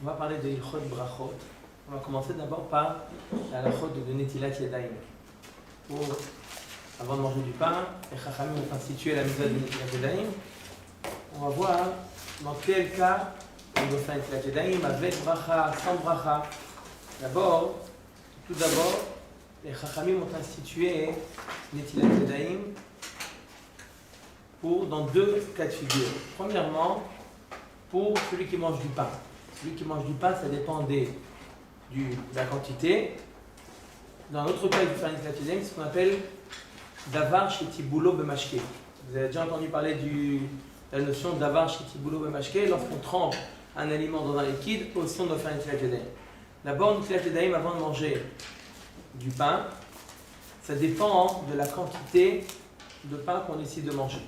On va parler de Ilchot Brachot. On va commencer d'abord par la halachot de Netilat Yadayim. Avant de manger du pain, les Chachamim ont institué la mitzvah de Netilat Yadayim. On va voir dans quel cas on doit faire Netilat Yadayim avec bracha, sans bracha. Tout d'abord, les Chachamim ont institué Netilat Yadayim dans deux cas de figure. Premièrement, pour celui qui mange du pain. Celui qui mange du pain, ça dépend de la quantité. Dans l'autre cas, il faut faire Netilat Yadayim, c'est ce qu'on appelle Davar Shetibulo Bemashke. Vous avez déjà entendu parler de la notion de Davar Shetibulo Bemashke. Lorsqu'on trempe un aliment dans un liquide, aussi on doit faire Netilat Yadayim. D'abord, Netilat Yadayim, avant de manger du pain, ça dépend de la quantité de pain qu'on décide de manger.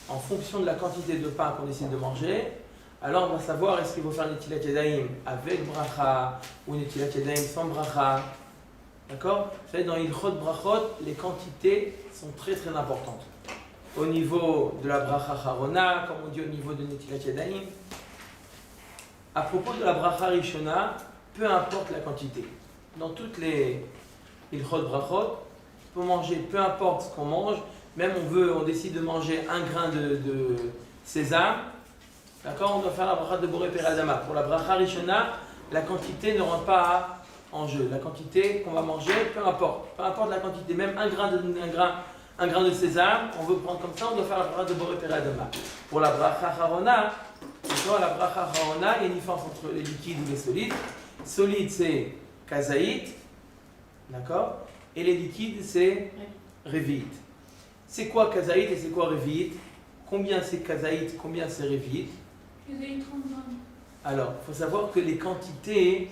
En fonction de la quantité de pain qu'on décide de manger, alors on va savoir est-ce qu'il faut faire Netilat Yadayim avec bracha ou Netilat Yadayim sans bracha. D'accord ? Vous savez, dans Ilchot Brachot, les quantités sont très très importantes. Au niveau de la bracha Harona, comme on dit au niveau de Netilat Yadayim. À propos de la bracha Rishona, peu importe la quantité. Dans toutes les Ilchot Brachot, on peut manger, peu importe ce qu'on mange. Même on décide de manger un grain de sésame, d'accord, on doit faire la bracha de Boré Peradama. Pour la bracha Rishona, la quantité ne rentre pas en jeu. La quantité qu'on va manger, peu importe la quantité, même un grain de sésame, on veut prendre comme ça, on doit faire la bracha de Boré Peradama. Pour la bracha Harona, la bracha Harona, il y a une différence entre les liquides et les solides. Solide, c'est kazaït, d'accord, et les liquides, c'est révit. C'est quoi kazaït et c'est quoi révit? Combien c'est kazaït, combien c'est révit? Kazaït 30 grammes. Alors, il faut savoir que les quantités,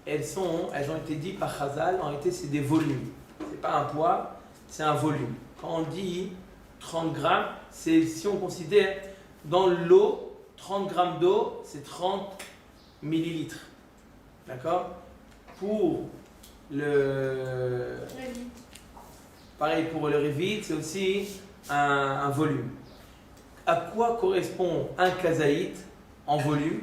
elles ont été dites par Chazal, en réalité c'est des volumes. C'est pas un poids, c'est un volume. Quand on dit 30 grammes, c'est si on considère dans l'eau, 30 grammes d'eau, c'est 30 millilitres. D'accord? Pour le... Pareil pour le révit, c'est aussi un volume. À quoi correspond un kazaït en volume?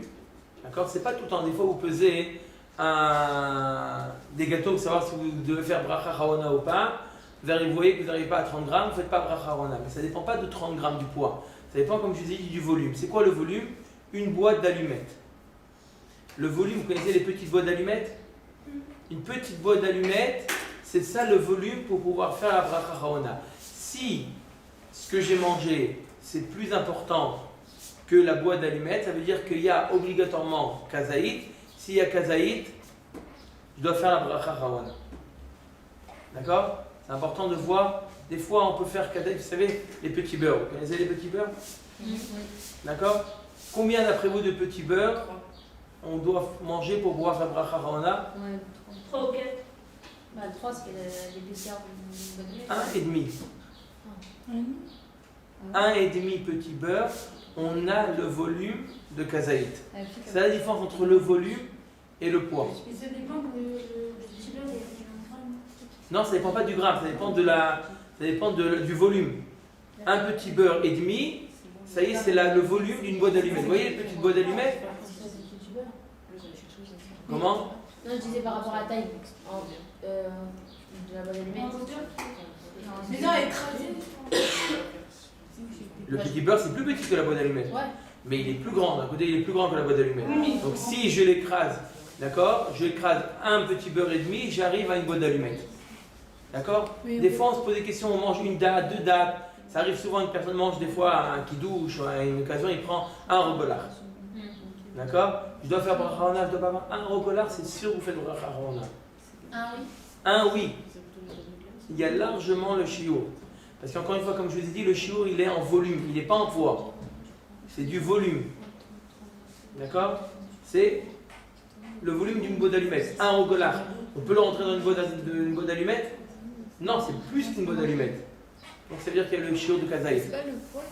D'accord? C'est pas tout le temps. Des fois, vous pesez des gâteaux pour savoir si vous devez faire bracha harona ou pas. Vous voyez que vous n'arrivez pas à 30 grammes, vous ne faites pas bracha harona. Mais ça ne dépend pas de 30 grammes du poids. Ça dépend, comme je vous ai dit, du volume. C'est quoi le volume? Une boîte d'allumettes. Le volume, vous connaissez les petites boîtes d'allumettes? Une petite boîte d'allumettes, c'est ça le volume pour pouvoir faire la bracha harona. Si ce que j'ai mangé, c'est plus important que la boîte d'allumettes, ça veut dire qu'il y a obligatoirement kazaït. S'il y a kazaït, je dois faire la bracha harona. D'accord? C'est important de voir. Des fois, on peut faire kazaït. Vous savez, les petits beurres. Vous connaissez les petits beurres? Oui. D'accord? Combien d'après vous de petits beurres on doit manger pour pouvoir faire bracha harona? 3 ou 4. 3, c'est l'épaisseur Un et demi. 1,5 petit beurre, on a le volume de kazaït. C'est la différence entre le volume et le poids. Et ça dépend du petit beurre, il y a 1 gramme. Non, ça ne dépend pas du gramme, ça dépend du volume. Un petit beurre et demi, ça y est, c'est le volume d'une boîte d'allumettes. Vous voyez les petites boîtes d'allumettes? Comment? Non, je disais par rapport à la taille de la boîte d'allumettes. Mais non, écrasé. Le petit beurre, c'est plus petit que la boîte d'allumettes. Ouais. Mais il est plus grand, d'un côté il est plus grand que la boîte d'allumettes. Oui, Donc si je l'écrase, d'accord, je écrase un petit beurre et demi, j'arrive à une boîte d'allumettes. D'accord? Oui, des fois on se pose des questions, on mange une date, 2 dates. Ça arrive souvent, une personne mange des fois un kidouche, à une occasion, il prend un robolard. D'accord? Je dois faire bracha harona, je dois pas avoir un robolard, c'est sûr que vous faites bracha harona. Oui. Un oui. Il y a largement le shiur. Parce qu'encore une fois, comme je vous ai dit, le shiur il est en volume, il n'est pas en poids. C'est du volume. D'accord? C'est le volume d'une boîte d'allumettes. Un robolard. On peut le rentrer dans une boîte d'allumettes? Non, c'est plus qu'une boîte d'allumettes. Donc ça veut dire qu'il y a le shiur de kazaït. C'est pas le poids,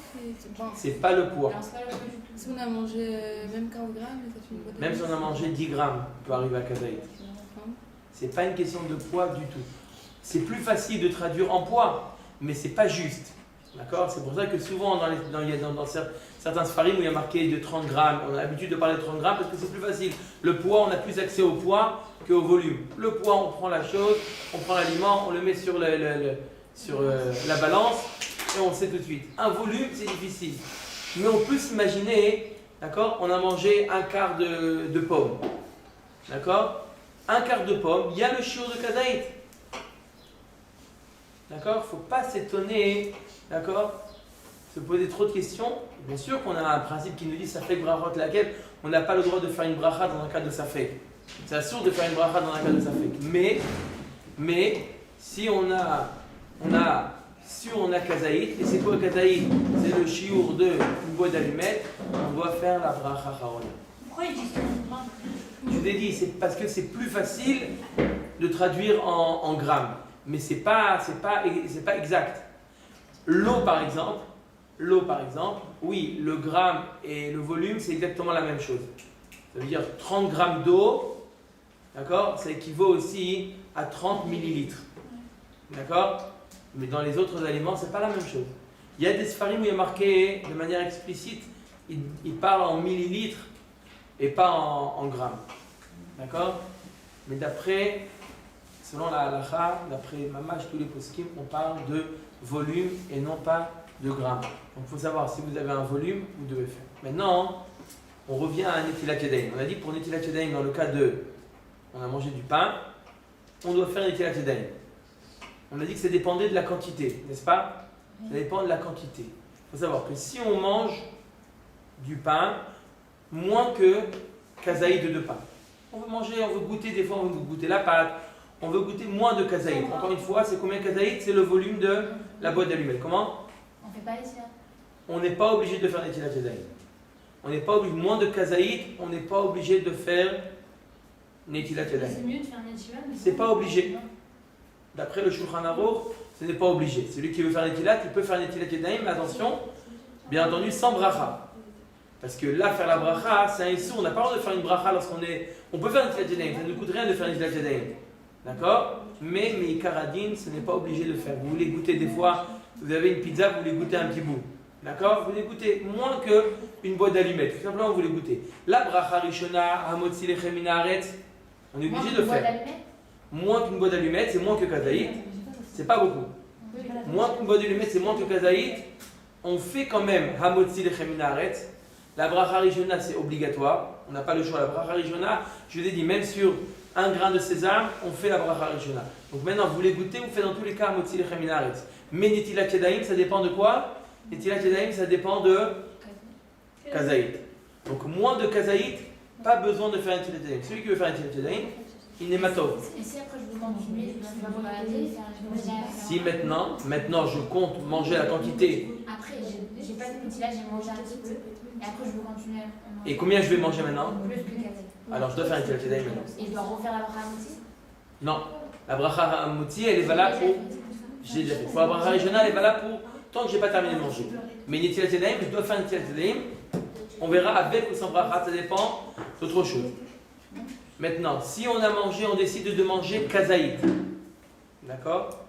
C'est pas le poids. Alors, c'est pas le poids du tout. Si on a mangé même 40 grammes, ça fait une boîte de Même si on a mangé 10 grammes, on peut arriver à kazaït. C'est pas une question de poids du tout. C'est plus facile de traduire en poids, mais c'est pas juste. D'accord? C'est pour ça que souvent dans certains sfarim où il y a marqué de 30 grammes, on a l'habitude de parler de 30 grammes parce que c'est plus facile. Le poids, on a plus accès au poids qu'au volume. Le poids, on prend la chose, on prend l'aliment, on le met sur la balance et on sait tout de suite. Un volume, c'est difficile. Mais on peut s'imaginer, d'accord? On a mangé un quart de pomme. D'accord? Un quart de pomme, il y a le shiur de kazaït. D'accord? Il ne faut pas s'étonner, d'accord? Se poser trop de questions. Bien sûr qu'on a un principe qui nous dit safek brachot laquelle on n'a pas le droit de faire une bracha dans un cas de safek. C'est sûr de faire une bracha dans un cas de safek. Mais si on a kazaït, et c'est quoi kazaït? C'est le shiur de une boîte d'allumettes, on doit faire la bracha harona. Pourquoi ils disent 30 grammes? Je vous ai dit, c'est parce que c'est plus facile de traduire en grammes. Mais c'est pas exact. L'eau par exemple, oui, le gramme et le volume, c'est exactement la même chose. Ça veut dire 30 grammes d'eau, d'accord, ça équivaut aussi à 30 millilitres. D'accord? Mais dans les autres aliments, c'est pas la même chose. Il y a des sfarim où il y a marqué de manière explicite, ils parlent en millilitres et pas en grammes. D'accord? Mais selon la halakha, d'après Mamash, tous les poskim, on parle de volume et non pas de grammes. Donc il faut savoir, si vous avez un volume, vous devez faire. Maintenant, on revient à Netilat Yadayim. On a dit que pour Netilat Yadayim, dans le cas on a mangé du pain, on doit faire Netilat Yadayim. On a dit que ça dépendait de la quantité, n'est-ce pas? Ça dépend de la quantité. Il faut savoir que si on mange du pain, moins que kazaïd de pain. On veut manger, on veut goûter, des fois on veut goûter la pâte, on veut goûter moins de kazaïd. Encore une fois, c'est combien kazaïd? C'est le volume de la boîte d'allumettes. Comment? On fait pas les siens. On n'est pas obligé de faire Netilat Yadayim. On n'est pas obligé, moins de kazaïd, on n'est pas obligé de faire Netilat Yadayim. C'est mieux de faire Netilat. C'est pas obligé. D'après le Shulchan Aruch, ce n'est pas obligé. Celui qui veut faire Netilat, il peut faire Netilat Yadayim, mais attention, bien entendu, sans bracha. Parce que là, faire la bracha, c'est un issur. On n'a pas le droit de faire une bracha lorsqu'on est. On peut faire Netilat Yadayim, ça ne nous coûte rien de faire Netilat Yadayim. D'accord? Mais Karadin, ce n'est pas obligé de faire. Vous voulez goûter des fois, vous avez une pizza, vous voulez goûter un petit bout. D'accord? Vous voulez goûter moins qu'une boîte d'allumettes. Tout simplement, vous voulez goûter. La bracha rishona, hamotzi lechem min haaretz, on est obligé de faire. Moins qu'une boîte d'allumettes, c'est moins que kazaït. C'est pas beaucoup. Moins qu'une boîte d'allumettes, c'est moins que kazaït. On fait quand même hamotzi lechem min haaretz. La bracha rishona, c'est obligatoire. On n'a pas le choix. La bracha rishona, je vous ai dit, même sur un grain de sésame, on fait la bracha rishona. Donc maintenant, vous voulez goûter, vous faites dans tous les cas hamotzi lechem min haaretz. Mais netilat yadayim, ça dépend de quoi? Netilat yadayim, ça dépend de kazaït. Donc moins de kazaït, pas besoin de faire netilat yadayim. Celui qui veut faire netilat yadayim, il n'est matov. Et si après je veux continuer, je vais regarder, Si maintenant je compte manger la quantité. Après, j'ai pas de petit là, j'ai mangé un petit peu. Et après, je veux continuer à manger. Et combien je vais manger maintenant? Plus que 4. Alors je dois faire netilat yadayim maintenant. Et je dois refaire la bracha aussi? Non. La bracha hamotzi, elle est valable pour. J'ai déjà fait. Pour la bracha rishona, elle est valable pour tant que j'ai pas terminé de manger. Mais netilat yadayim, je dois faire netilat yadayim. On verra avec ou sans bracha, ça dépend d'autre chose. Maintenant, si on a mangé, on décide de manger kazaït. D'accord?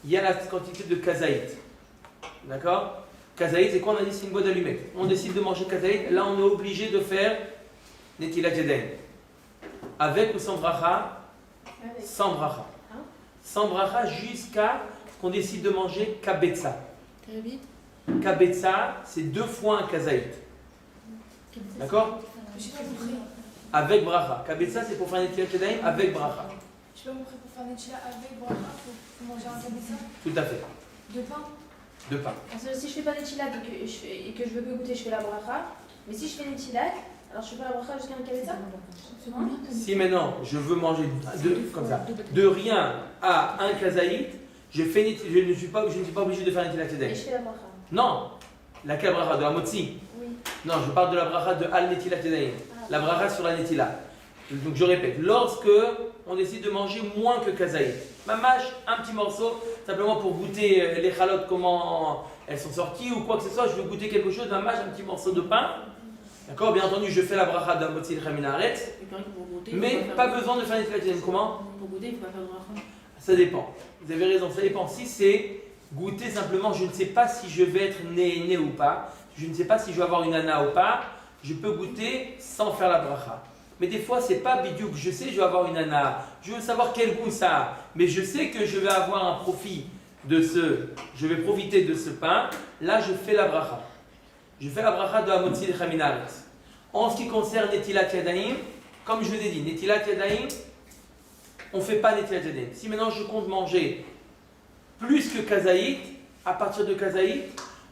Il y a la quantité de kazaït. D'accord? Kazaït, c'est quoi? On a dit c'est une boîte d'allumettes. On décide de manger kazaït. Là, on est obligé de faire netilat yadayim. Avec ou sans bracha? Sans bracha. Sans bracha jusqu'à ce qu'on décide de manger kabetza. Kabetza, c'est 2 fois un kazaït. D'accord? Avec bracha. Kabetza, c'est pour faire netilat yadayim avec bracha. Je peux me préparer pour faire Netilat avec bracha, pour manger un kabetza? Tout à fait. De pain? De pain. Parce que si je fais pas Netilat et que je veux que goûter, je fais la bracha. Mais si je fais Netilat, alors je fais pas la bracha jusqu'à un kabetza? Si maintenant je veux manger comme ça, de rien à un kazaït, je ne suis pas obligé de faire netilat Et yadayim. je fais la bracha. Non, laquelle bracha? De la motzi? Oui. Non, je parle de la bracha de al netilat yadayim. La bracha sur la netila. Donc je répète, lorsque on décide de manger moins que kazaït, mamash, un petit morceau, simplement pour goûter les chalotes, comment elles sont sorties ou quoi que ce soit, je veux goûter quelque chose, mamash, un petit morceau de pain. D'accord? Bien entendu, je fais la bracha d'amotzi lechem min haaretz. Mais pas besoin de faire netilat yadayim. Comment? Pour goûter, il ne faut pas faire de bracha. Ça dépend. Vous avez raison, ça dépend. Si c'est Goûter simplement, je ne sais pas si je vais être né ou pas. Je ne sais pas si je vais avoir une ana ou pas. Je peux goûter sans faire la bracha. Mais des fois, c'est pas bidiouk. Je sais que je vais avoir une ana. Je veux savoir quel goût ça a. Mais je sais que je vais avoir un profit de ce. Je vais profiter de ce pain. Là, je fais la bracha. Je fais la bracha de Hamotzi de Chaminaretz. En ce qui concerne Netilat Yadayim, comme je vous ai dit, Netilat Yadayim, on ne fait pas Netilat Yadayim. Si maintenant je compte manger plus que Kazaït, à partir de Kazaït,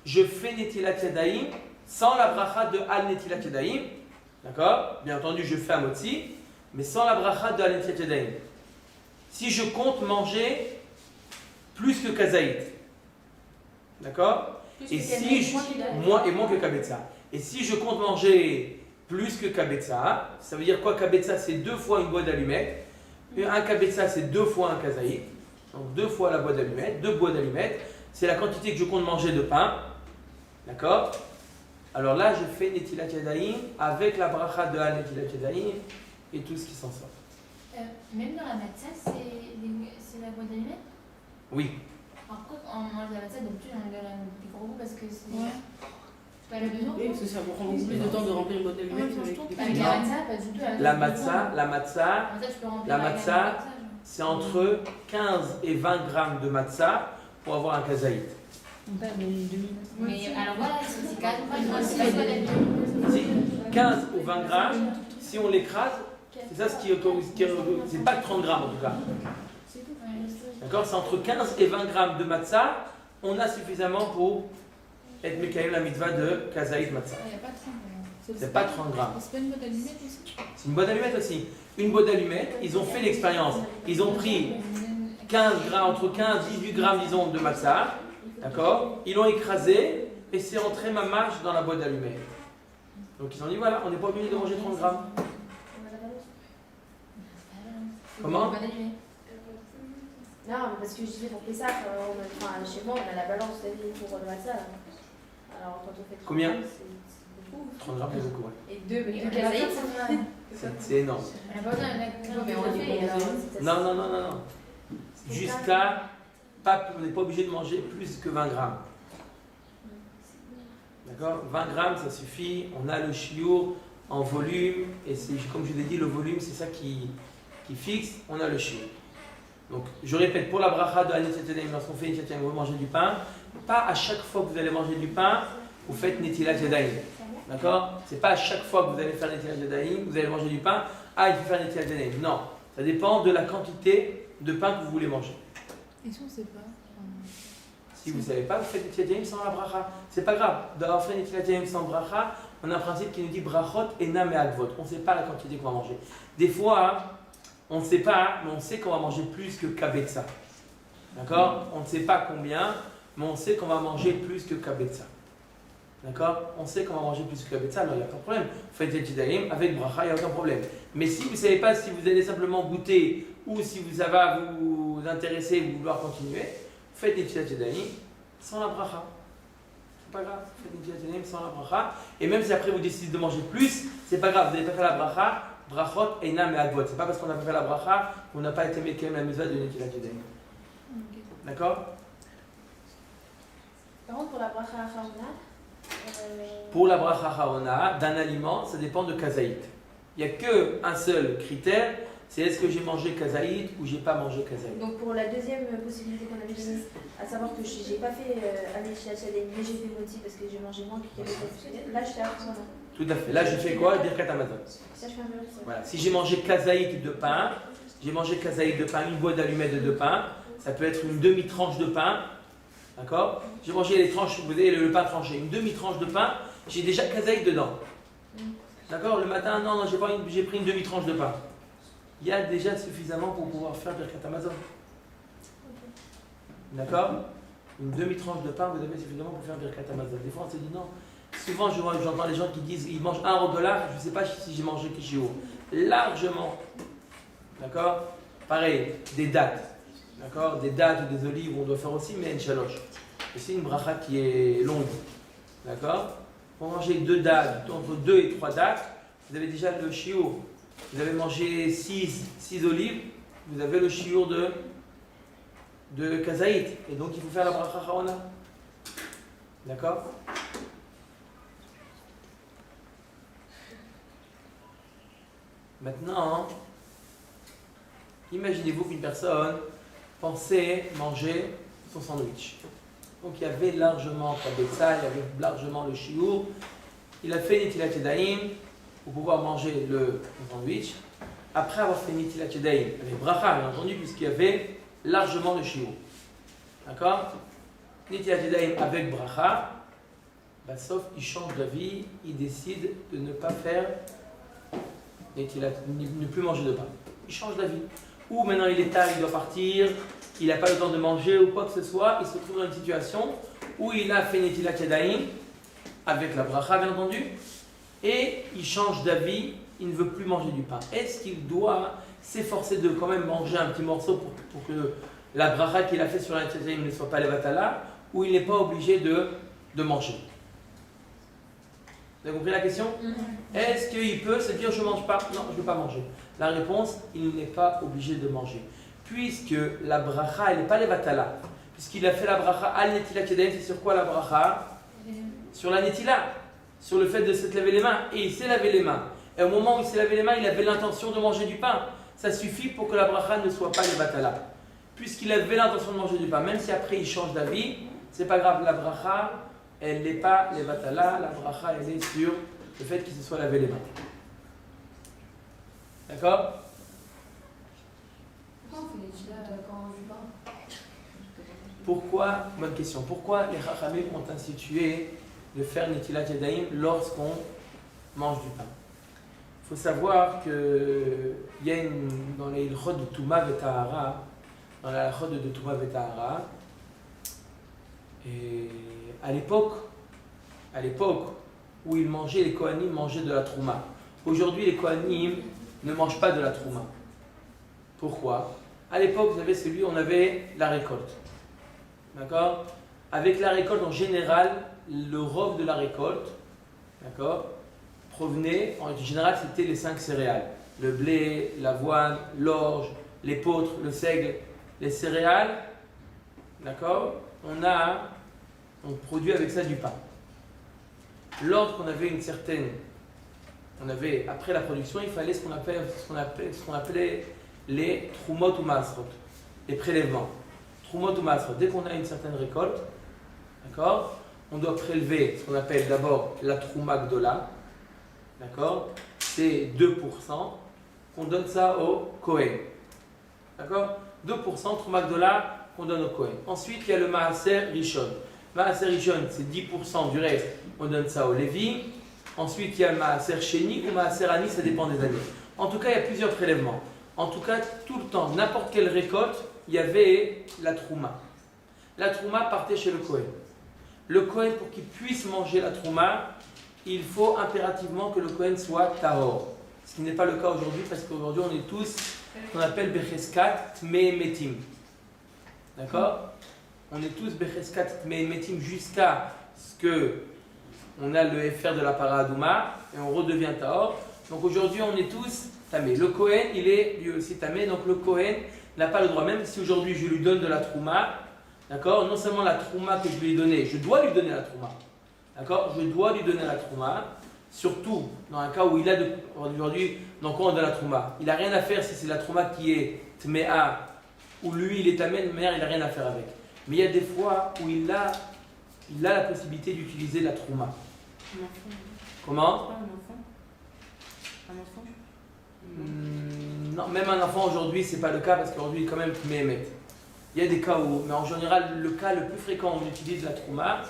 je fais Netilat Yadayim sans la bracha de Al Netilat Yadayim. D'accord? Bien entendu, je fais Hamotzi, mais sans la bracha de Al Netilat Yadayim. Si je compte manger plus que Kazaït, d'accord? Et si je, moins que Kabetza. Et si je compte manger plus que Kabetza, ça veut dire quoi? Kabetza, c'est 2 fois une boîte d'allumettes. Un Kabetza, c'est 2 fois un Kazaït. Donc 2 fois la boîte d'allumettes, 2 boîtes d'allumettes. C'est la quantité que je compte manger de pain. D'accord? Alors là, je fais Netilat Yadayim avec la bracha de Al Netilat Yadayim et tout ce qui s'en sort. Même dans la matzah, c'est la boîte d'allumettes? Oui. Par contre, on mange la matzah d'habitude, on le donne des gros goûts parce que c'est Ouais. pas le besoin. Oui, parce que ça prend beaucoup plus de temps de remplir une boîte d'allumettes avec des Avec la matzah, pas du tout. La matzah, tu peux remplir la avec matzah, un matzah, c'est entre 15 et 20 grammes de matzah pour avoir un Kazaït. Mais alors voilà, c'est quand même c'est pas une boîte d'allumettes. Si 15 ou 20 grammes, si on l'écrase, c'est ça ce qui c'est pas 30 grammes en tout cas. D'accord? C'est entre 15 et 20 grammes de matzah, on a suffisamment pour être Mekayem la mitzvah de Kazaït matzah. Il n'y a pas 30 grammes. C'est pas 30 grammes. C'est pas une boîte d'allumettes aussi? C'est une boîte d'allumettes aussi. Une boîte d'allumettes, ils ont fait l'expérience. Ils ont pris 15 grammes, entre 15 et 18 grammes, disons, de matzah. D'accord? Ils l'ont écrasé et c'est rentré ma marge dans la boîte d'allumettes. Donc ils ont dit voilà, on n'est pas obligé de manger 30 grammes. Comment? Non, mais parce que je disais pour Pessah, chez moi, on a la balance pour le matzah. Alors quand on fait 30 Combien? grammes, c'est beaucoup. 30 grammes, c'est beaucoup, ouais. Et 2 Mais Kazaït, C'est énorme. on a pas besoin non, mais on dit pour Non. Jusqu'à, on n'est pas obligé de manger plus que 20 grammes. D'accord? 20 grammes, ça suffit. On a le chiour en volume. Et c'est, comme je vous ai dit, le volume, c'est ça qui fixe. On a le chiour. Donc, je répète, pour la bracha de Netilat Yadayim, lorsqu'on fait Netilat Yadayim, vous mangez du pain. Pas à chaque fois que vous allez manger du pain, vous faites Netilat Yadayim. D'accord? C'est pas à chaque fois que vous allez faire Netilat Yadayim, vous allez manger du pain. Ah, il faut faire Netilat Yadayim. Non. Ça dépend de la quantité de pain que vous voulez manger. Et si on ne sait pas? Si vous ne savez pas, vous faites Netilat Yadayim sans la bracha. C'est pas grave. D'avoir fait Netilat Yadayim sans bracha, on a un principe qui nous dit brachot et nam et agvot. On ne sait pas la quantité qu'on va manger. Des fois, on ne sait pas, mais on sait qu'on va manger plus que kabetza. D'accord? On ne sait pas combien, mais on sait qu'on va manger plus que kabetza. D'accord? On sait qu'on va manger plus que kabetza, alors il n'y a pas de problème. Vous faites Netilat Yadayim avec bracha, il n'y a aucun problème. Mais si vous ne savez pas si vous allez simplement goûter ou si ça va vous intéresser ou vouloir continuer, faites Netilat Yadayim sans la bracha. C'est pas grave, faites Netilat Yadayim sans la bracha. Et même si après vous décidez de manger plus, c'est pas grave, vous n'avez pas fait la bracha. Brachot et nam et agvot. C'est pas parce qu'on n'a pas fait la bracha qu'on n'a pas été Mekayem la mitzvah de Netilat Yadayim. D'accord? Par contre, pour la bracha acharona, Pour la bracha acharona d'un aliment, ça dépend de kazaït. Il n'y a qu'un seul critère, c'est est-ce que j'ai mangé kazaït ou j'ai pas mangé kazaït. donc pour la deuxième possibilité qu'on avait donnée, à savoir que j'ai pas fait Netilat Yadayim, mais j'ai fait Moti parce que j'ai mangé moins que Kabetza, là j'étais à acharona. Tout à fait. Là, je fais quoi? Birkat Hamazon. Ça, je fais un peu ça. Voilà. Si j'ai mangé kazaït de pain, une boîte d'allumettes de pain, ça peut être une demi-tranche de pain. D'accord? J'ai mangé les tranches, vous voyez le pain tranché, une demi-tranche de pain, j'ai déjà kazaït dedans. D'accord? Le matin, non, j'ai pris une demi-tranche de pain. Il y a déjà suffisamment pour pouvoir faire Birkat Hamazon. D'accord? Une demi-tranche de pain, vous avez suffisamment pour faire Birkat Hamazon. Des fois, on se dit non. Souvent, j'entends les gens qui disent ils mangent 1 $, je ne sais pas si j'ai mangé kishio. Largement. D'accord? Pareil, des dattes. D'accord? Des dattes ou des olives, on doit faire aussi, mais une chaloche. Et c'est une bracha qui est longue. D'accord? Pour manger 2 dattes, entre 2 et 3 dattes, vous avez déjà le chiour. Vous avez mangé 6 olives, vous avez le chiour de kazaït. Et donc il faut faire la bracha Harona. D'accord? Maintenant, imaginez-vous qu'une personne pensait manger son sandwich. Donc il y avait largement Kabetza, il y avait largement le shiur. Il a fait Netilat Yadayim pour pouvoir manger le sandwich. Après avoir fait Netilat Yadayim, avec bracha bien entendu, puisqu'il y avait largement le shiur. D'accord? Netilat Yadayim avec bracha, sauf il change d'avis, il décide de ne pas faire ne plus manger de pain. Il change d'avis. Ou maintenant il est tard, il doit partir, il n'a pas le temps de manger ou quoi que ce soit, il se trouve dans une situation où il a fait Netilat Yadayim avec la bracha bien entendu, et il change d'avis, il ne veut plus manger du pain. Est-ce qu'il doit s'efforcer de quand même manger un petit morceau pour que la bracha qu'il a fait sur la Netilat Yadayim ne soit pas levatala, ou il n'est pas obligé de manger? Vous avez compris la question? Est-ce qu'il peut se dire je ne mange pas? Non, je ne veux pas manger. La réponse, il n'est pas obligé de manger. Puisque la bracha, elle n'est pas levatala. Puisqu'il a fait la bracha al netilat yadayim, c'est sur quoi la bracha? Sur la netila. Sur le fait de se laver les mains. Et il s'est lavé les mains. Et au moment où il s'est lavé les mains, il avait l'intention de manger du pain. Ça suffit pour que la bracha ne soit pas levatala. Puisqu'il avait l'intention de manger du pain, même si après il change d'avis, c'est pas grave, la bracha, elle n'est pas levatala, la bracha elle est sur le fait qu'il se soit lavé les mains. D'accord? Pourquoi on fait les chila quand on joue pas? Pourquoi, bonne question, pourquoi les Chachamim ont institué de faire Netilat Yadayim lorsqu'on mange du pain? Il faut savoir qu'il y a dans les Ilchot de Touma Vetahara, dans la Ilchot de Touma Vetahara, et à l'époque où ils mangeaient, les Kohanim mangeaient de la Trouma. Aujourd'hui, les Kohanim ne mangent pas de la Trouma. Pourquoi? À l'époque, vous savez, on avait la récolte. D'accord? Avec la récolte, en général, le rov de la récolte, d'accord, provenait, en général, c'était les 5 céréales. Le blé, l'avoine, l'orge, l'épeautre, le seigle, les céréales, d'accord? On produit avec ça du pain. Lorsqu'on avait après la production, il fallait ce qu'on appelait les trumot ou masrot, les prélèvements. Trumot ou masrot, dès qu'on a une certaine récolte, d'accord, on doit prélever ce qu'on appelle d'abord la trouma gdola, d'accord, c'est 2%, qu'on donne ça au Kohen, d'accord, 2% trouma gdola qu'on donne au Kohen. Ensuite, il y a le maaser rishon. Maaser rishon, c'est 10% du reste, on donne ça au Lévi. Ensuite, il y a le maaser sheni ou maaser ani, ça dépend des années. En tout cas, il y a plusieurs prélèvements. En tout cas, tout le temps, n'importe quelle récolte, il y avait la trouma. La trouma partait chez le Kohen. Le Kohen, pour qu'il puisse manger la trouma, il faut impérativement que le Kohen soit tahor. Ce qui n'est pas le cas aujourd'hui, parce qu'aujourd'hui, on est tous ce qu'on appelle becheskat tmei-metim. D'accord? On est tous becheskat tmei-metim jusqu'à ce que on a le FR de la paradouma et on redevient tahor. Donc aujourd'hui, on est tous tamé. Le Kohen, il est lui aussi tamé. Donc le Kohen n'a pas le droit, même si aujourd'hui je lui donne de la trouma, d'accord, non seulement la trouma que je lui ai donnée, je dois lui donner la trouma, d'accord, je dois lui donner la trouma, surtout dans un cas où il a aujourd'hui, donc on donne la trouma, il n'a rien à faire si c'est la trouma qui est tméa, ou lui il est tamé, mais il n'a rien à faire avec. Mais il y a des fois où il a la possibilité d'utiliser la trouma. Un enfant. Comment? Un enfant. Non, même un enfant aujourd'hui, c'est pas le cas parce qu'aujourd'hui, il est quand même tméhémet. Il y a des cas où, mais en général, le cas le plus fréquent où on utilise la trouma,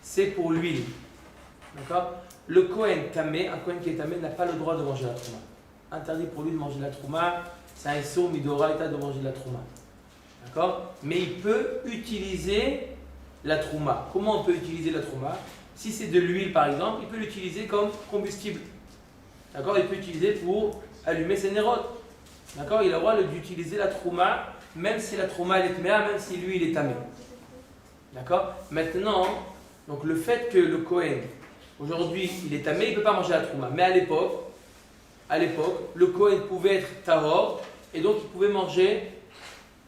c'est pour l'huile. D'accord? Le Kohen tamé, un Kohen qui est tamé, n'a pas le droit de manger la trouma. Interdit pour lui de manger la trouma, c'est un issur midoraita de manger de la trouma. D'accord? Mais il peut utiliser la trouma. Comment on peut utiliser la trouma? Si c'est de l'huile par exemple, il peut l'utiliser comme combustible. D'accord? Il peut l'utiliser pour allumer ses nérotes. D'accord? Il a le droit d'utiliser la trouma, même si la trouma elle est tméa, même si lui il est tamé. D'accord? Maintenant, donc le fait que le Kohen, aujourd'hui il est tamé, il ne peut pas manger la trouma. Mais à l'époque, le Kohen pouvait être tahor, et donc il pouvait manger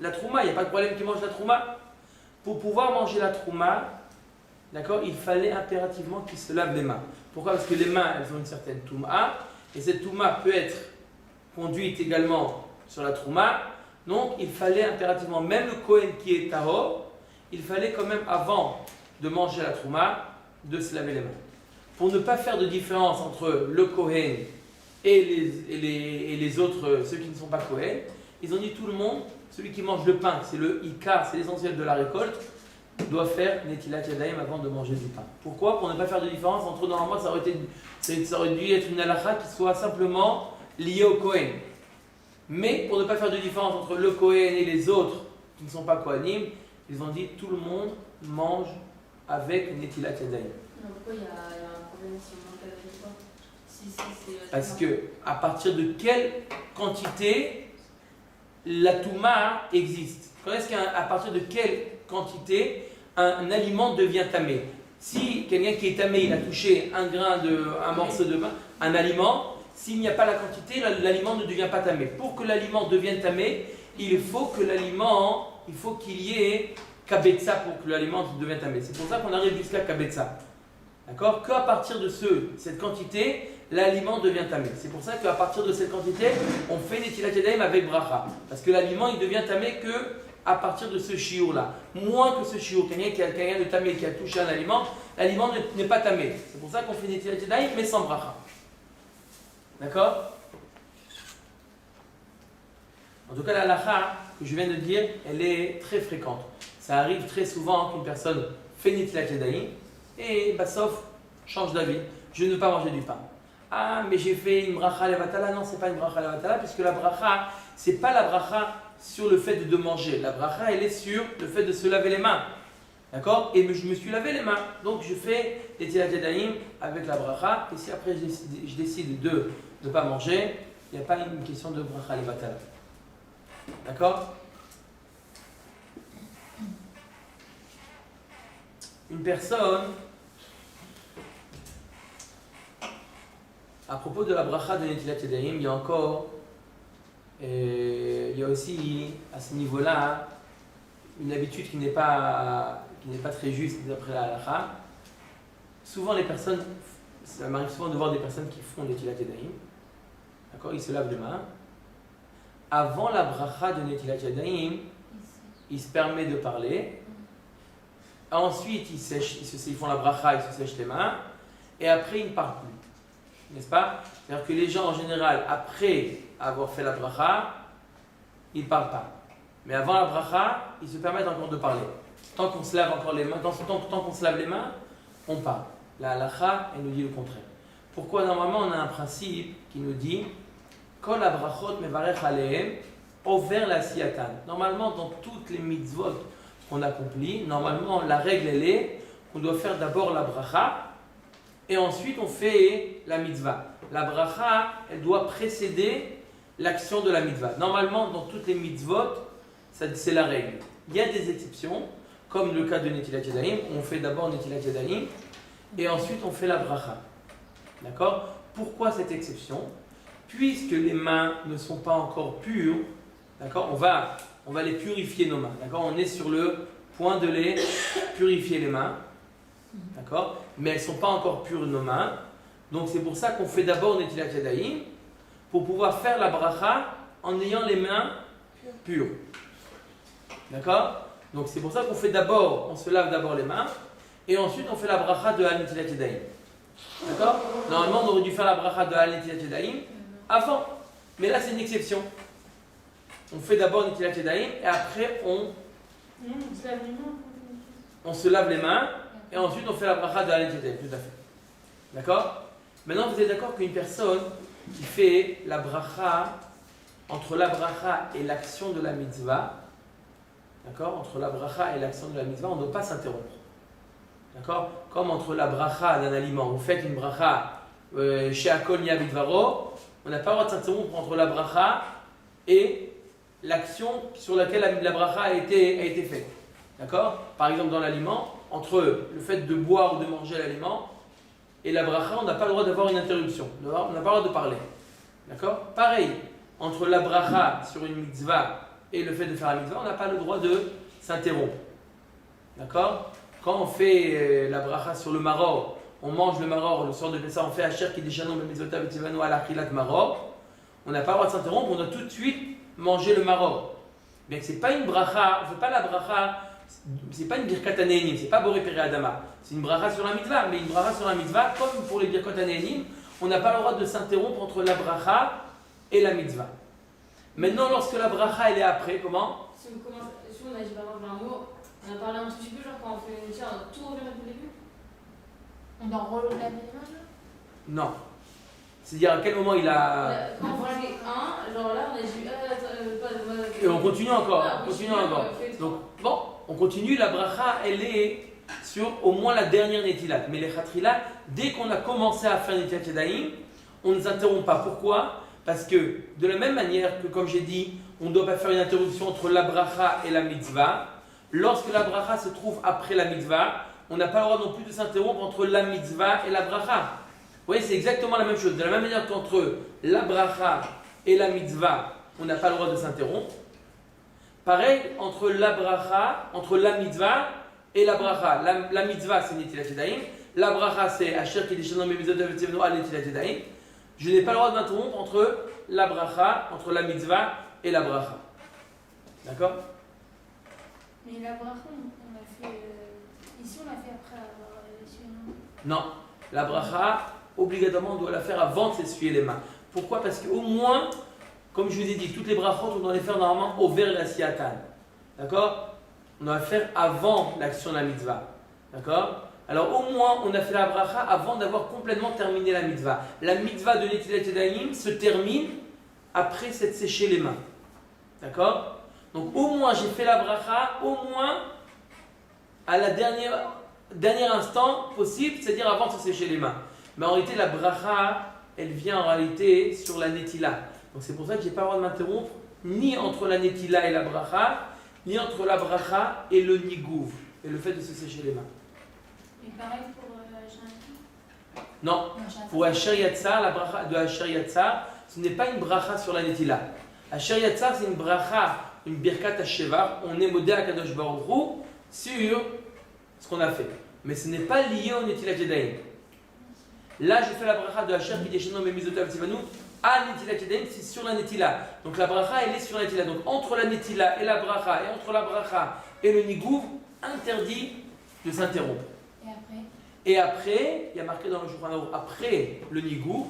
la trouma, il n'y a pas de problème qu'il mange la trouma. Pour pouvoir manger la trouma, d'accord, il fallait impérativement qu'il se lave les mains. Pourquoi? Parce que les mains, elles ont une certaine touma, et cette touma peut être conduite également sur la trouma. Donc, il fallait impérativement, même le Kohen qui est tahor, il fallait quand même, avant de manger la trouma, de se laver les mains. Pour ne pas faire de différence entre le Kohen et les autres, ceux qui ne sont pas Kohen, ils ont dit tout le monde, celui qui mange le pain, c'est le Ikar, c'est l'essentiel de la récolte, doit faire Netilat Yadayim avant de manger du pain. Pourquoi? Pour ne pas faire de différence entre, normalement, ça aurait dû être une halakha qui soit simplement liée au Kohen. Mais pour ne pas faire de différence entre le Kohen et les autres qui ne sont pas Kohanim, ils ont dit tout le monde mange avec Netilat Yadayim. Pourquoi il y a un problème si on mange avec quoi? Parce que à partir de quelle quantité la touma existe? Quand est-ce qu'à partir de quelle quantité un aliment devient tamé? Si quelqu'un qui est tamé, il a touché un morceau de pain, un aliment, s'il n'y a pas la quantité, l'aliment ne devient pas tamé. Pour que l'aliment devienne tamé, il faut qu'il y ait kabetza pour que l'aliment devienne tamé. C'est pour ça qu'on arrive jusqu'à kabetza. D'accord? Qu'à partir de cette quantité, l'aliment devient tamé. C'est pour ça qu'à partir de cette quantité, on fait Netilat Yadayim avec bracha. Parce que l'aliment, il devient tamé que à partir de ce shiur-là. Moins que ce shiur. Quelqu'un de tamé qui a touché un aliment, l'aliment n'est pas tamé. C'est pour ça qu'on fait Netilat Yadayim, mais sans bracha. D'accord? En tout cas, la halakha que je viens de dire, elle est très fréquente. Ça arrive très souvent qu'une personne fait Netilat Yadayim et Bassof change d'avis. Je ne veux pas manger du pain. Ah, mais j'ai fait une bracha levatala. Non, c'est pas une bracha levatala, puisque la bracha, c'est pas la bracha sur le fait de manger. La bracha, elle est sur le fait de se laver les mains. D'accord? Et je me suis lavé les mains. Donc je fais les Netilat Yadayim avec la bracha. Et si après je décide de ne pas manger, il n'y a pas une question de bracha levatala. D'accord? Une personne, à propos de la bracha de Netilat Yadayim, il y a aussi à ce niveau-là une habitude qui n'est pas très juste d'après la halakha. Souvent les personnes, ça m'arrive souvent de voir des personnes qui font Netilat Yadayim, d'accord, ils se lavent les mains. Avant la bracha de Netilat Yadayim, il se permet de parler. Ensuite, ils font la bracha, ils se sèchent les mains, et après, ils ne parlent plus. N'est-ce pas? C'est-à-dire que les gens, en général, après avoir fait la bracha, ils ne parlent pas. Mais avant la bracha, ils se permettent encore de parler. Tant qu'on se lave encore les mains, tant qu'on se lave les mains, on parle. La halakha, elle nous dit le contraire. Pourquoi? Normalement, on a un principe qui nous dit Kol abrachot mevarech alehem, over la siyatan. Normalement, dans toutes les mitzvot qu'on accomplit, normalement, la règle, elle est qu'on doit faire d'abord la bracha et ensuite on fait la mitzvah. La bracha, elle doit précéder l'action de la mitzvah. Normalement, dans toutes les mitzvot, c'est la règle. Il y a des exceptions, comme le cas de Netilat Yadayim, on fait d'abord Netilat Yadayim et ensuite on fait la bracha. D'accord? Pourquoi cette exception? Puisque les mains ne sont pas encore pures, d'accord, on va les purifier nos mains. D'accord, on est sur le point de les purifier les mains. D'accord, mais elles ne sont pas encore pures nos mains. Donc c'est pour ça qu'on fait d'abord Netilat Yadayim pour pouvoir faire la bracha en ayant les mains pures. D'accord? Donc c'est pour ça qu'on fait d'abord, on se lave d'abord les mains et ensuite on fait la bracha de Netilat Yadayim. D'accord? Normalement on aurait dû faire la bracha de Netilat Yadayim avant, mais là c'est une exception. On fait d'abord Netilat Yadayim et après on se lave les mains et ensuite on fait la bracha de Netilat Yadayim. Tout à fait. D'accord? Maintenant vous êtes d'accord qu'une personne qui fait la bracha, entre la bracha et l'action de la mitzvah, d'accord? Entre la bracha et l'action de la mitzvah, on ne doit pas s'interrompre. D'accord? Comme entre la bracha d'un aliment, vous faites une bracha chez Akol Nia Bidvaro, on n'a pas le droit de s'interrompre entre la bracha et l'action sur laquelle la bracha a été faite. D'accord? Par exemple, dans l'aliment, entre le fait de boire ou de manger l'aliment et la bracha, on n'a pas le droit d'avoir une interruption. On n'a pas le droit de parler. D'accord? Pareil, entre la bracha sur une mitzvah et le fait de faire la mitzvah, on n'a pas le droit de s'interrompre. D'accord? Quand on fait la bracha sur le maror, on mange le maror, le soir de Pessah, on fait Asher Kiddishanu Bemizotav Etivanu Ala Achilat Maror, on n'a pas le droit de s'interrompre, on doit tout de suite manger le maror. Bien que ce n'est pas une bracha, on ne fait pas la bracha, c'est pas une birkat anénim, c'est pas Boré Peri Adama, c'est une bracha sur la mitzvah, mais une bracha sur la mitzvah, comme pour les birkat anénim, on n'a pas le droit de s'interrompre entre la bracha et la mitzvah. Maintenant, lorsque la bracha elle est après, comment? Si on a dit par exemple un mot, on a parlé un petit peu, genre quand on fait une chair, on doit tout revenir au début. On doit relever la main. Non. C'est-à-dire à quel moment il a. Quand on fait un, genre là on a dit Et on continue encore. Ouais, on continue encore. fait Donc, bon, on continue, la bracha elle est sur au moins la dernière netilat. Mais les khatrila, dès qu'on a commencé à faire netilat yadayim, on ne nous interrompt pas. Pourquoi? Parce que de la même manière que, comme j'ai dit, on ne doit pas faire une interruption entre la bracha et la mitzvah, lorsque la bracha se trouve après la mitzvah, on n'a pas le droit non plus de s'interrompre entre la mitzvah et la bracha. Vous voyez, c'est exactement la même chose. De la même manière qu'entre la bracha et la mitzvah, on n'a pas le droit de s'interrompre. Pareil, entre la bracha, entre la mitzvah et la bracha. La mitzvah, c'est Netilat Yadayim. La bracha, c'est Asher Kiddishanu Bemizotav Etivanu Ala Netilat Yadayim. Je n'ai pas le droit de m'interrompre entre la bracha, entre la mitzvah et la bracha. D'accord? Mais la bracha, on l'a fait. Ici, on l'a fait après avoir essuyé les Non, la bracha, obligatoirement, on doit la faire avant de s'essuyer les mains. Pourquoi? Parce qu'au moins, comme je vous ai dit, toutes les brachot, on doit les faire normalement au vers la siyatan. D'accord? On doit la faire avant l'action de la mitzvah. D'accord? Alors au moins, on a fait la bracha avant d'avoir complètement terminé la mitzvah. La mitzvah de Netilat Yadayim se termine après s'être séché les mains. D'accord? Donc au moins, j'ai fait la bracha, au moins à la dernier instant possible, c'est-à-dire avant de se sécher les mains. Mais en réalité, la bracha, elle vient en réalité sur la netila. Donc c'est pour ça que je n'ai pas le droit de m'interrompre ni entre la netila et la bracha, ni entre la bracha et le nigouv, et le fait de se sécher les mains. Et pareil pour Shana? Non, pour Asher Yatzar, la bracha de Asher Yatzar, ce n'est pas une bracha sur la netila. Asher Yatzar, c'est une bracha, une birkat hashevar, on est modé à Kadosh Baruch Hu sur ce qu'on a fait. Mais ce n'est pas lié au Netilat Yadayim. Là, je fais la bracha de Asher Kiddishanu Bemizotav Etivanu à Netilat Yadayim, c'est sur la netila. Donc la bracha, elle est sur la netila. Donc entre la netila et la bracha, et entre la bracha et le nigouv, interdit de s'interrompre. Et après, il y a marqué dans le Shulchan Aruch, après le nigouv.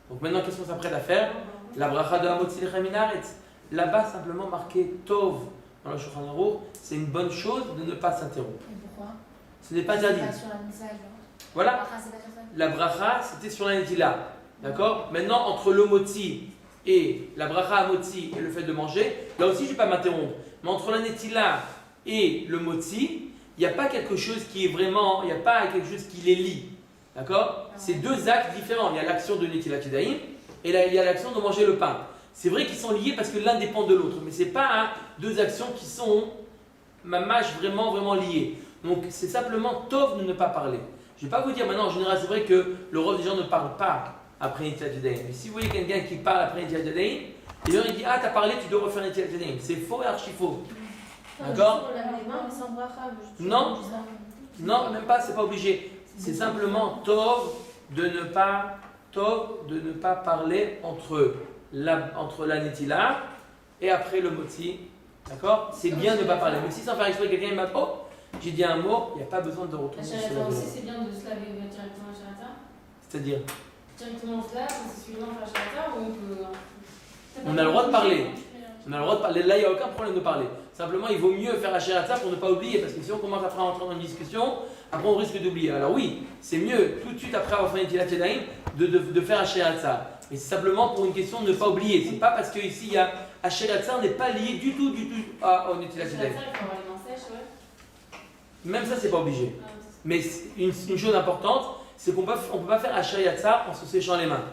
Donc maintenant, qu'est-ce qu'on s'apprête à faire? La bracha de Hamotzi Lechem min haaretz. Là-bas, simplement marqué Tov dans le Shulchan Aruch, c'est une bonne chose de ne pas s'interrompre. Et pourquoi? Ce n'est pas interdit. Sur la mitzvah, Voilà. La bracha, c'était sur la netila. D'accord? Maintenant, entre le motzi et la bracha à motzi et le fait de manger, là aussi, je ne vais pas m'interrompre. Mais entre la netila et le motzi, il n'y a pas quelque chose qui est vraiment, il n'y a pas quelque chose qui les lie. D'accord? C'est deux actes différents. Il y a l'action de Netilat Yadayim et là, il y a l'action de manger le pain. C'est vrai qu'ils sont liés parce que l'un dépend de l'autre, mais ce n'est pas deux actions qui sont mamash vraiment liées. Donc, c'est simplement tov de ne pas parler. Je ne vais pas vous dire maintenant, en général, c'est vrai que le rôle des gens ne parle pas après Netilat Yadayim. Mais si vous voyez quelqu'un qui parle après Netilat Yadayim, et il dit ah, t'as parlé, tu dois refaire Netilat Yadayim. C'est faux et archi faux. D'accord? Non, même pas, c'est pas obligé. C'est simplement tov de ne pas parler entre la netila et après le motzi. D'accord? C'est bien de ne pas parler. Mais si sans faire exprès, quelqu'un m'a dit oh, j'ai dit un mot, il n'y a pas besoin de retourner sur la aussi, c'est bien de se laver directement à Sharata. C'est-à-dire? Directement on se lave, on se suit à Sharata ou on peut. On a le droit de parler. On a le droit de parler. Là, il n'y a aucun problème de parler. Simplement, il vaut mieux faire Asher Yatzar pour ne pas oublier. Parce que si on commence après à entrer dans une discussion, après on risque d'oublier. Alors oui, c'est mieux tout de suite après avoir fait Netilat Yadayim de faire Asher Yatzar. Mais c'est simplement pour une question de ne pas oublier. C'est pas parce qu'ici il y a Asher Yatzar n'est pas lié du tout au Netilat Yadayim. Même ça, c'est pas obligé. Mais une chose importante, c'est qu'on ne peut pas faire Asher Yatzar en se séchant les mains.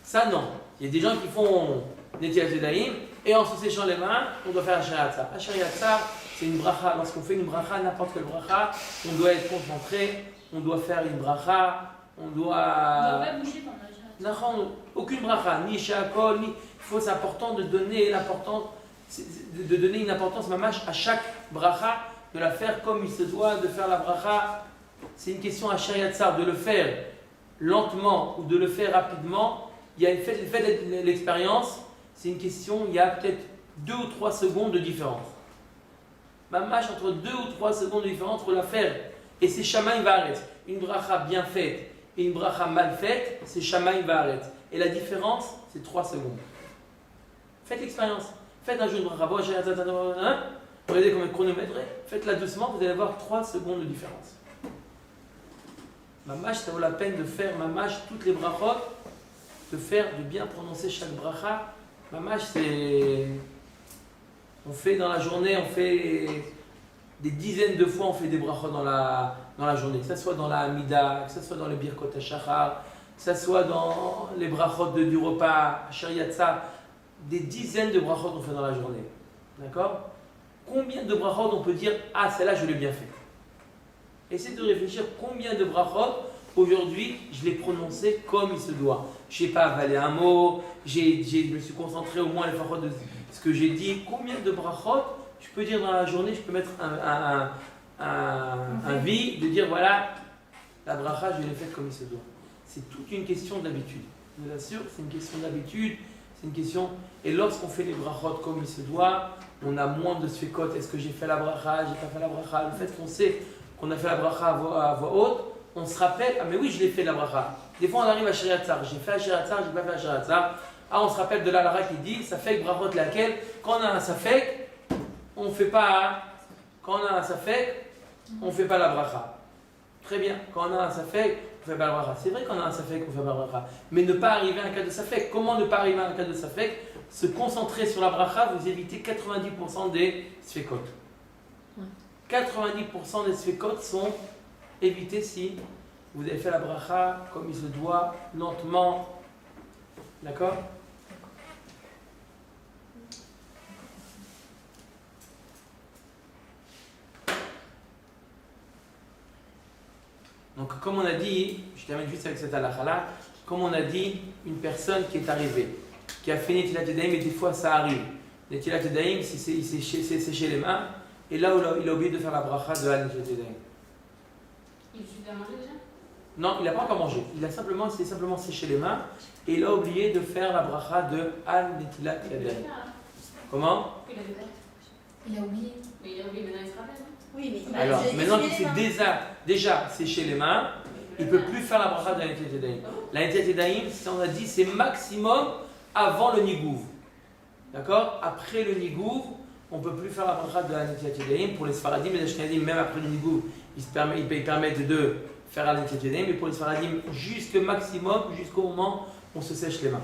Ça, non. Il y a des gens qui font Netilat Yadayim et en se séchant les mains, on doit faire Asher Yatzar. Asher Yatzar, c'est une bracha. Lorsqu'on fait une bracha, n'importe quelle bracha, on doit être concentré, on doit faire une bracha, on doit. On ne doit pas bouger pendant la Sharata. Aucune bracha, ni shakol, ni. C'est important de donner l'importance de donner une importance mamash à chaque bracha, de la faire comme il se doit, de faire la bracha. C'est une question à Shariatzar, de le faire lentement ou de le faire rapidement. Il y a le fait de l'expérience, c'est une question, il y a peut-être 2 ou 3 secondes de différence. Mamash, entre 2 ou 3 secondes de différence pour la faire. Et c'est Shamaï Vaaret. Une bracha bien faite et une bracha mal faite, c'est Shamaï Vaaret. Et la différence, c'est 3 secondes. Faites l'expérience. Faites un jeu de bracha. Regardez combien de chronomètres. Faites-la doucement, vous allez avoir 3 secondes de différence. Mamash, ça vaut la peine de faire Mamash toutes les brachot, de bien prononcer chaque bracha. Mamash, c'est. On fait dans la journée, on fait des dizaines de fois, on fait des brachot dans la journée. Que ce soit dans la Hamida, que ce soit dans les Birkot HaShachar, que ce soit dans les brachot du repas, Shariatzar, des dizaines de brachot on fait dans la journée. D'accord? Combien de brachot on peut dire « Ah, celle-là, je l'ai bien fait ». Essayez de réfléchir combien de brachot, aujourd'hui, je l'ai prononcé comme il se doit. Je n'ai pas avalé un mot, je me suis concentré au moins les brachot de ce que j'ai dit. Combien de brachot, je peux dire dans la journée, je peux mettre un vie, de dire voilà, la bracha, je l'ai faite comme il se doit. C'est toute une question d'habitude. Je vous assure, c'est une question d'habitude, c'est une question. Et lorsqu'on fait les brachot comme il se doit, on a moins de sfekot. Est-ce que j'ai fait la bracha, j'ai pas fait la bracha? Le fait qu'on sait qu'on a fait la bracha à voix haute, on se rappelle, ah mais oui, je l'ai fait la bracha. Des fois, on arrive à Shariatzar, j'ai fait la Shariatzar, j'ai pas fait la Shariatzar. Ah, on se rappelle de l'Alara qui dit, ça fait brachot laquelle, quand on a un safek, on fait pas. Quand on a un safek, on fait pas la bracha. Très bien. Quand on a un safek, on fait pas la bracha. C'est vrai qu'on a un safek, on fait pas la bracha. Mais ne pas arriver à un cas de safek. Comment ne pas arriver à un cas de safek? Se concentrer sur la bracha, vous évitez 90% des sfekot. 90% des sfekot sont évités si vous avez fait la bracha comme il se doit, lentement. D'accord? Donc, comme on a dit, je termine juste avec cette halakha-là, comme on a dit, une personne qui est arrivée, qui a fait Netilat Yadayim, et des fois ça arrive. Netilat Yadayim, il s'est séché les mains, et là, il a oublié de faire la bracha de Al Netilat Yadayim. Il suffit à manger déjà? Non, il n'a pas encore mangé. Il s'est simplement séché les mains, et il a oublié de faire la bracha de Al Netilat Yadayim. Comment? Il a oublié. Mais il a oublié, maintenant il se rappelle. Oui, mais Alors, maintenant qu'il s'est déjà séché les mains, il ne peut plus faire la bracha de la Netilat Yadayim. La Netilat Yadayim, on a dit, c'est maximum avant le nigouv. D'accord? Après le nigouv, on ne peut plus faire la bracha de la Netilat Yadayim. Pour les Sfaradim et les Ashkenazim, même après le nigouv, ils permettent de faire la Netilat Yadayim. Mais pour les Sfaradim, jusqu'au moment où on se sèche les mains.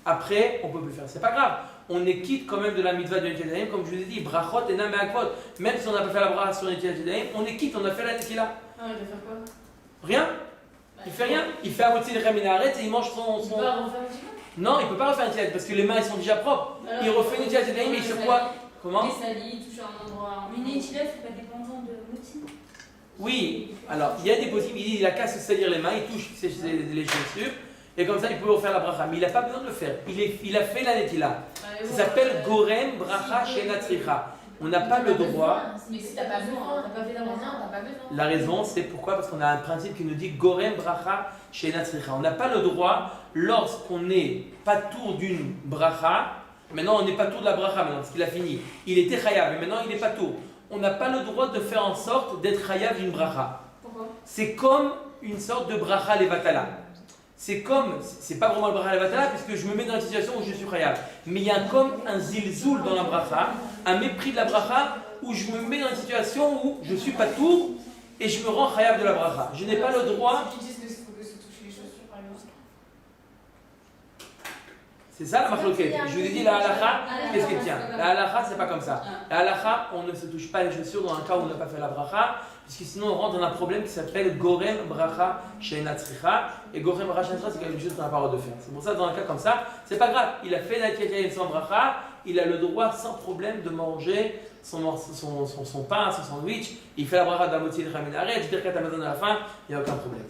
Après, on ne peut plus faire. C'est pas grave. On est quitte quand même de la mitzvah de Netilat Yadayim, comme je vous ai dit, brachot et nam et akvot. Même si on n'a pas fait la bracha sur Netilat Yadayim, on est quitte, on a fait la Netilat. Ah, il va faire quoi? Rien. Il fait rien. Il fait Amotzi Lechem Minaret et il mange son. Il peut pas refaire un petit peu? Non, il ne peut pas refaire Netilat parce que les mains elles sont déjà propres. Alors, Il refait Netilat Yadayim et il fait quoi? Comment? Il salit, il touche à un endroit. une Netilat, c'est pas dépendant de l'outil. Oui. Alors, il y a des possibilités. Il a qu'à se salir les mains, il touche les chaussures et comme ça il peut refaire la bracha. Mais il n'a pas besoin de le faire. Il a fait la Netilat. Ça s'appelle Gorem Bracha She'ena Tzricha. On n'a pas le droit. Mais si t'as pas besoin, t'as pas fait d'amendement, t'as pas besoin. La raison, c'est pourquoi? Parce qu'on a un principe qui nous dit Gorem Bracha She'ena Tzricha. On n'a pas le droit, lorsqu'on n'est pas tour d'une bracha, maintenant on n'est pas tour de la bracha, maintenant, parce qu'il a fini. Il était chayav, mais maintenant il n'est pas tour. On n'a pas le droit de faire en sorte d'être chayav d'une bracha. Pourquoi? C'est comme une sorte de bracha levatala. C'est pas vraiment le bracha levatala, puisque je me mets dans la situation où je suis chayav. Mais il y a comme un zilzoul dans la bracha, un mépris de la bracha, où je me mets dans une situation où je suis pas tour et je me rends chayav de la bracha. Je n'ai pas le droit. Tu dis que faut que se touche les chaussures par exemple. C'est ça la machloket. Je vous ai dit la halakha, qu'est-ce qu'elle tient? La halakha, c'est pas comme ça. La halakha, on ne se touche pas les chaussures dans un cas où on n'a pas fait la bracha, puisque sinon on rentre dans un problème qui s'appelle Gorem Bracha She'ena Tzricha. Et Gorem Bracha She'ena Tzricha, c'est quelque chose qu'on n'a pas le droit de faire. C'est pour ça, dans un cas comme ça, c'est pas grave. Il a fait la Netilat sans bracha, il a le droit sans problème de manger son pain, son sandwich. Il fait la bracha d'Amotzi Lechem Minaret, je veux dire qu'à ta maison à la fin, il n'y a aucun problème.